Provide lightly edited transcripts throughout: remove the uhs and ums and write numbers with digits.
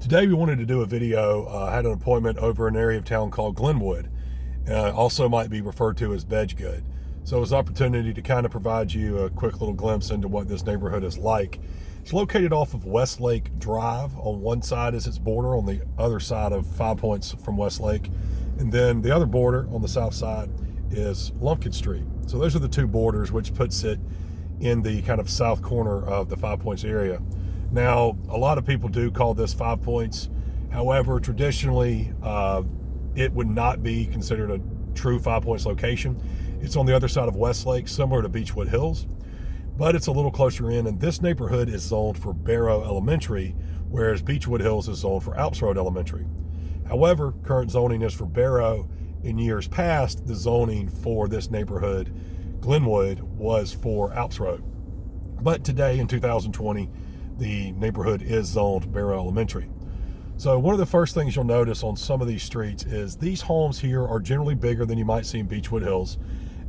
Today we wanted to do a video. I had an appointment over an area of town called Glenwood. Also might be referred to as Bedgood. So it was an opportunity to kind of provide you a quick little glimpse into what this neighborhood is like. It's located off of Westlake Drive. On one side is its border, on the other side of 5 Points from Westlake. And then the other border on the south side is Lumpkin Street. So those are the two borders, which puts it in the kind of south corner of the 5 Points area. Now, a lot of people do call this 5 Points. However, traditionally, it would not be considered a true 5 Points location. It's on the other side of Westlake, similar to Beechwood Hills, but it's a little closer in. And this neighborhood is zoned for Barrow Elementary, whereas Beechwood Hills is zoned for Alps Road Elementary. However, current zoning is for Barrow. In years past, the zoning for this neighborhood, Glenwood, was for Alps Road. But today, in 2020, the neighborhood is zoned Barrow Elementary. So one of the first things you'll notice on some of these streets is these homes here are generally bigger than you might see in Beechwood Hills,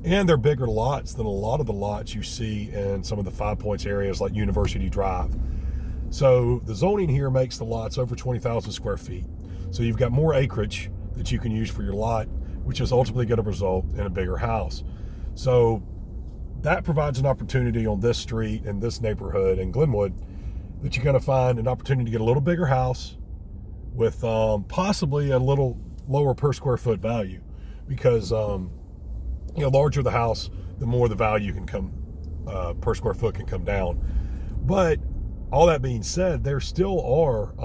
and they're bigger lots than a lot of the lots you see in some of the 5 Points areas like University Drive. So the zoning here makes the lots over 20,000 square feet. So you've got more acreage that you can use for your lot, which is ultimately going to result in a bigger house. So that provides an opportunity on this street in this neighborhood in Glenwood that you're going to find an opportunity to get a little bigger house with possibly a little lower per square foot value, because larger the house, the more the value can come per square foot can come down. But all that being said, there still are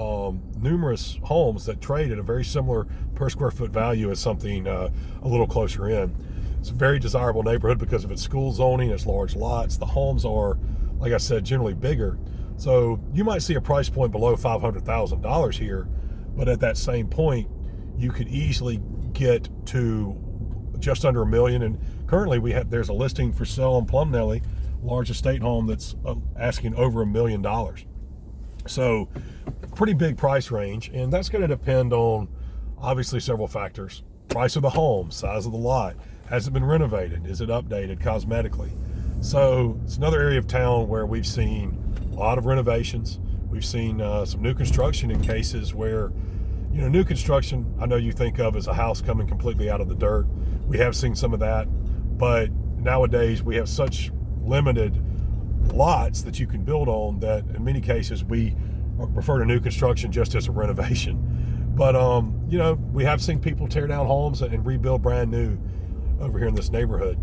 numerous homes that trade at a very similar per square foot value as something a little closer in. It's a very desirable neighborhood because of its school zoning, its large lots. The homes are, like I said, generally bigger. So you might see a price point below $500,000 here, but at that same point, you could easily get to just under $1 million. And currently there's a listing for sale on Plum Nelly, large estate home that's asking over $1 million. So pretty big price range. And that's going to depend on obviously several factors: price of the home, size of the lot, has it been renovated, is it updated cosmetically? So it's another area of town where we've seen a lot of renovations. We've seen some new construction in cases where, new construction, I know you think of as a house coming completely out of the dirt. We have seen some of that, but nowadays we have such limited lots that you can build on that in many cases we refer to new construction just as a renovation. But, we have seen people tear down homes and rebuild brand new over here in this neighborhood.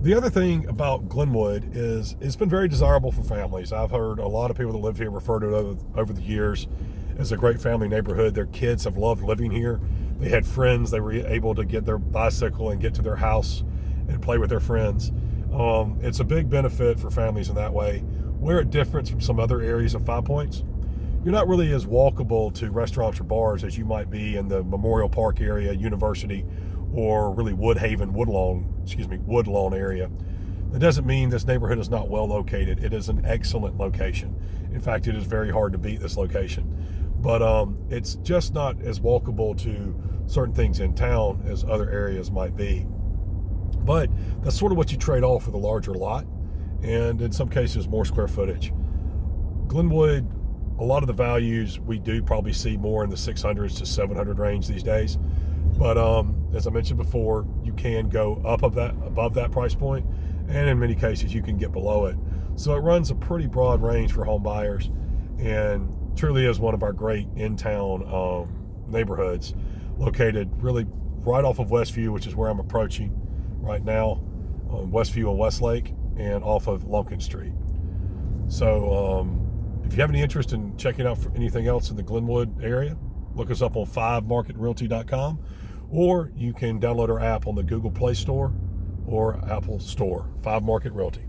The other thing about Glenwood is it's been very desirable for families. I've heard a lot of people that live here refer to it over the years as a great family neighborhood. Their kids have loved living here. They had friends. They were able to get their bicycle and get to their house and play with their friends. It's a big benefit for families in that way. Where it differs from some other areas of 5 Points, you're not really as walkable to restaurants or bars as you might be in the Memorial Park area, University, or really Woodlawn area. That doesn't mean this neighborhood is not well located. It is an excellent location. In fact, it is very hard to beat this location. But it's just not as walkable to certain things in town as other areas might be. But that's sort of what you trade off for the larger lot, and in some cases more square footage. Glenwood, a lot of the values we do probably see more in the 600s to 700 range these days. But as I mentioned before, you can go above that price point, and in many cases you can get below it. So it runs a pretty broad range for home buyers, and truly is one of our great in-town neighborhoods, located really right off of Westview, which is where I'm approaching right now, on Westview and Westlake, and off of Lumpkin Street. So if you have any interest in checking out for anything else in the Glenwood area, look us up on 5marketrealty.com, or you can download our app on the Google Play Store or Apple Store, 5 Market Realty.